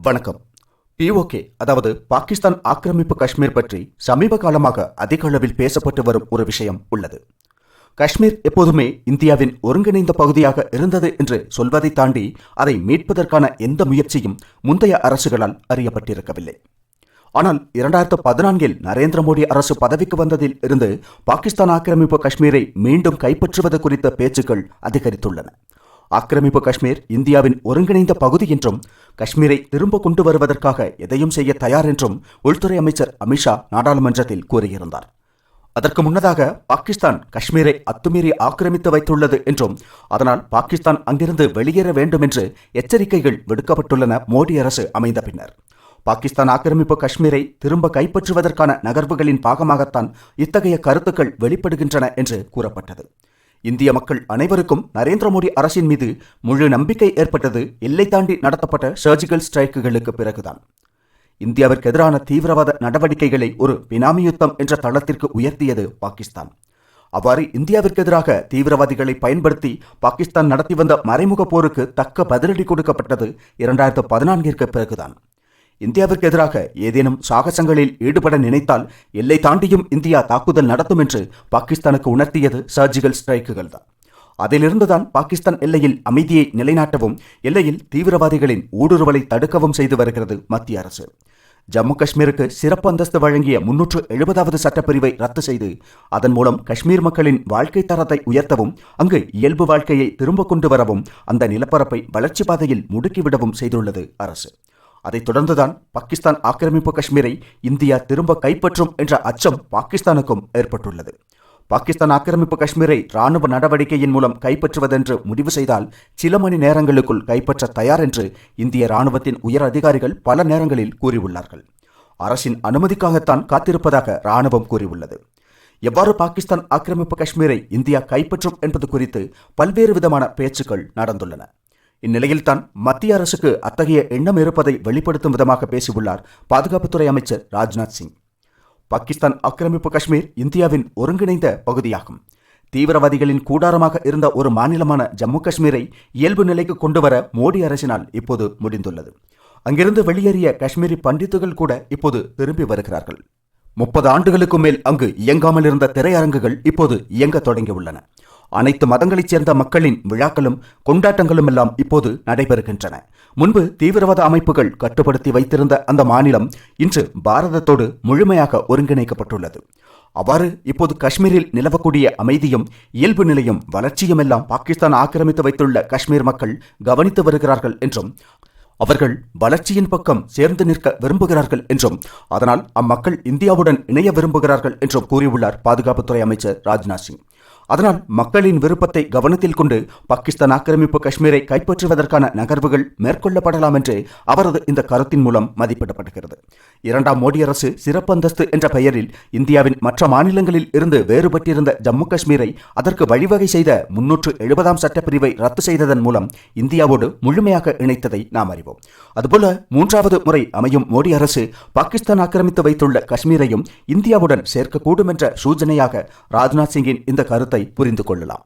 வணக்கம். POK அதாவது பாகிஸ்தான் ஆக்கிரமிப்பு காஷ்மீர் பற்றி சமீப காலமாக அதிக அளவில் பேசப்பட்டு வரும் ஒரு விஷயம் உள்ளது. காஷ்மீர் எப்போதுமே இந்தியாவின் ஒருங்கிணைந்த பகுதியாக இருந்தது என்று சொல்வதை தாண்டி அதை மீட்பதற்கான எந்த முயற்சியும் முந்தைய அரசுகளால் அறியப்பட்டிருக்கவில்லை. ஆனால் 2014 நரேந்திர மோடி அரசு பதவிக்கு வந்ததில் இருந்து பாகிஸ்தான் ஆக்கிரமிப்பு காஷ்மீரை மீண்டும் கைப்பற்றுவது குறித்த பேச்சுக்கள் அதிகரித்துள்ளன. ஆக்கிரமிப்பு காஷ்மீர் இந்தியாவின் ஒருங்கிணைந்த பகுதி என்றும் காஷ்மீரை திரும்ப கொண்டு வருவதற்காக எதையும் செய்ய தயார் என்றும் உள்துறை அமைச்சர் அமித்ஷா நாடாளுமன்றத்தில் கூறியிருந்தார். அதற்கு முன்னதாக பாகிஸ்தான் காஷ்மீரை அத்துமீறி ஆக்கிரமித்து வைத்துள்ளது என்றும் அதனால் பாகிஸ்தான் அங்கிருந்து வெளியேற வேண்டும் என்று எச்சரிக்கைகள் விடுக்கப்பட்டுள்ளன. மோடி அரசு அமைந்த பின்னர் பாகிஸ்தான் ஆக்கிரமிப்பு காஷ்மீரை திரும்ப கைப்பற்றுவதற்கான நகர்வுகளின் பாகமாகத்தான் இத்தகைய கருத்துக்கள் வெளிப்படுகின்றன என்று கூறப்பட்டது. இந்திய மக்கள் அனைவருக்கும் நரேந்திர மோடி அரசின் மீது முழு நம்பிக்கை ஏற்பட்டது எல்லை தாண்டி நடத்தப்பட்ட சர்ஜிக்கல் ஸ்ட்ரைக்குகளுக்கு பிறகுதான். இந்தியாவிற்கு எதிரான தீவிரவாத நடவடிக்கைகளை ஒரு பினாமி யுத்தம் என்ற தளத்திற்கு உயர்த்தியது பாகிஸ்தான். அவ்வாறு இந்தியாவிற்கு எதிராக தீவிரவாதிகளை பயன்படுத்தி பாகிஸ்தான் நடத்தி வந்த மறைமுக போருக்கு தக்க பதிலடி கொடுக்கப்பட்டது 2014 பிறகுதான். இந்தியாவிற்கு எதிராக ஏதேனும் சாகசங்களில் ஈடுபட நினைத்தால் எல்லை தாண்டியும் இந்தியா தாக்குதல் நடத்தும் என்று பாகிஸ்தானுக்கு உணர்த்தியது சர்ஜிக்கல் ஸ்ட்ரைக்குகள் தான். அதிலிருந்துதான் பாகிஸ்தான் எல்லையில் அமைதியை நிலைநாட்டவும் எல்லையில் தீவிரவாதிகளின் ஊடுருவலை தடுக்கவும் செய்து வருகிறது மத்திய அரசு. ஜம்மு காஷ்மீருக்கு சிறப்பு அந்தஸ்து வழங்கிய 370வது சட்டப்பிரிவை ரத்து செய்து அதன் மூலம் காஷ்மீர் மக்களின் வாழ்க்கை தரத்தை உயர்த்தவும் அங்கு இயல்பு வாழ்க்கையை திரும்ப கொண்டு வரவும் அந்த நிலப்பரப்பை வளர்ச்சி பாதையில் முடுக்கிவிடவும் செய்துள்ளது அரசு. அதைத் தொடர்ந்துதான் பாகிஸ்தான் ஆக்கிரமிப்பு காஷ்மீரை இந்தியா திரும்ப கைப்பற்றும் என்ற அச்சம் பாகிஸ்தானுக்கும் ஏற்பட்டுள்ளது. பாகிஸ்தான் ஆக்கிரமிப்பு காஷ்மீரை ராணுவ நடவடிக்கையின் மூலம் கைப்பற்றுவதென்று முடிவு செய்தால் சில மணி நேரங்களுக்குள் கைப்பற்ற தயார் என்று இந்திய ராணுவத்தின் உயர் அதிகாரிகள் பல நேரங்களில் கூறியுள்ளார்கள். அரசின் அனுமதிக்காகத்தான் காத்திருப்பதாக ராணுவம் கூறியுள்ளது. எவ்வாறு பாகிஸ்தான் ஆக்கிரமிப்பு காஷ்மீரை இந்தியா கைப்பற்றும் என்பது குறித்து பல்வேறு விதமான பேச்சுக்கள் நடந்துள்ளன. இந்நிலையில்தான் மத்திய அரசுக்கு அத்தகைய எண்ணம் இருப்பதை வெளிப்படுத்தும் விதமாக பேசியுள்ளார் பாதுகாப்புத்துறை அமைச்சர் ராஜ்நாத் சிங். பாகிஸ்தான் ஆக்கிரமிப்பு காஷ்மீர் இந்தியாவின் ஒருங்கிணைந்த பகுதியாகும். தீவிரவாதிகளின் கூடாரமாக இருந்த ஒரு மாநிலமான ஜம்மு காஷ்மீரை இயல்பு நிலைக்கு கொண்டுவர மோடி அரசினால் இப்போது முடிந்துள்ளது. அங்கிருந்து வெளியேறிய காஷ்மீரி பண்டித்துகள் கூட இப்போது திரும்பி வருகிறார்கள். 30 ஆண்டுகளுக்கு மேல் அங்கு இயங்காமல் இருந்த திரையரங்குகள் இப்போது இயங்க தொடங்கியுள்ளன. அனைத்து மதங்களைச் சேர்ந்த மக்களின் விழாக்களும் கொண்டாட்டங்களும் எல்லாம் இப்போது நடைபெறுகின்றன. முன்பு தீவிரவாத அமைப்புகள் கட்டுப்படுத்தி வைத்திருந்த அந்த மாநிலம் இன்று பாரதத்தோடு முழுமையாக ஒருங்கிணைக்கப்பட்டுள்ளது. அவ்வாறு இப்போது காஷ்மீரில் நிலவக்கூடிய அமைதியும் இயல்பு நிலையும் வளர்ச்சியும் எல்லாம் பாகிஸ்தான் ஆக்கிரமித்து வைத்துள்ள காஷ்மீர் மக்கள் கவனித்து வருகிறார்கள் என்றும் அவர்கள் வளர்ச்சியின் பக்கம் சேர்ந்து நிற்க விரும்புகிறார்கள் என்றும் அதனால் அம்மக்கள் இந்தியாவுடன் இணைய விரும்புகிறார்கள் என்றும் கூறியுள்ளார் பாதுகாப்புத்துறை அமைச்சர் ராஜ்நாத் சிங். அதனால் மக்களின் விருப்பத்தை கவனத்தில் கொண்டு பாகிஸ்தான் ஆக்கிரமிப்பு காஷ்மீரை கைப்பற்றுவதற்கான நகர்வுகள் மேற்கொள்ளப்படலாம் என்று அவரது இந்த கருத்தின் மூலம் மதிப்பிடப்படுகிறது. 2ஆம் மோடி அரசு சிறப்பு அந்தஸ்து என்ற பெயரில் இந்தியாவின் மற்ற மாநிலங்களில் இருந்து வேறுபட்டிருந்த ஜம்மு காஷ்மீரை அதற்கு வழிவகை செய்த 370ஆம் சட்டப்பிரிவை ரத்து செய்ததன் மூலம் இந்தியாவோடு முழுமையாக இணைத்ததை நாம் அறிவோம். அதுபோல 3வது முறை அமையும் மோடி அரசு பாகிஸ்தான் ஆக்கிரமித்து வைத்துள்ள காஷ்மீரையும் இந்தியாவுடன் சேர்க்கக்கூடும் என்ற சூச்சனையாக ராஜ்நாத் சிங்கின் இந்த கருத்தை புரிந்து கொள்ளலாம்.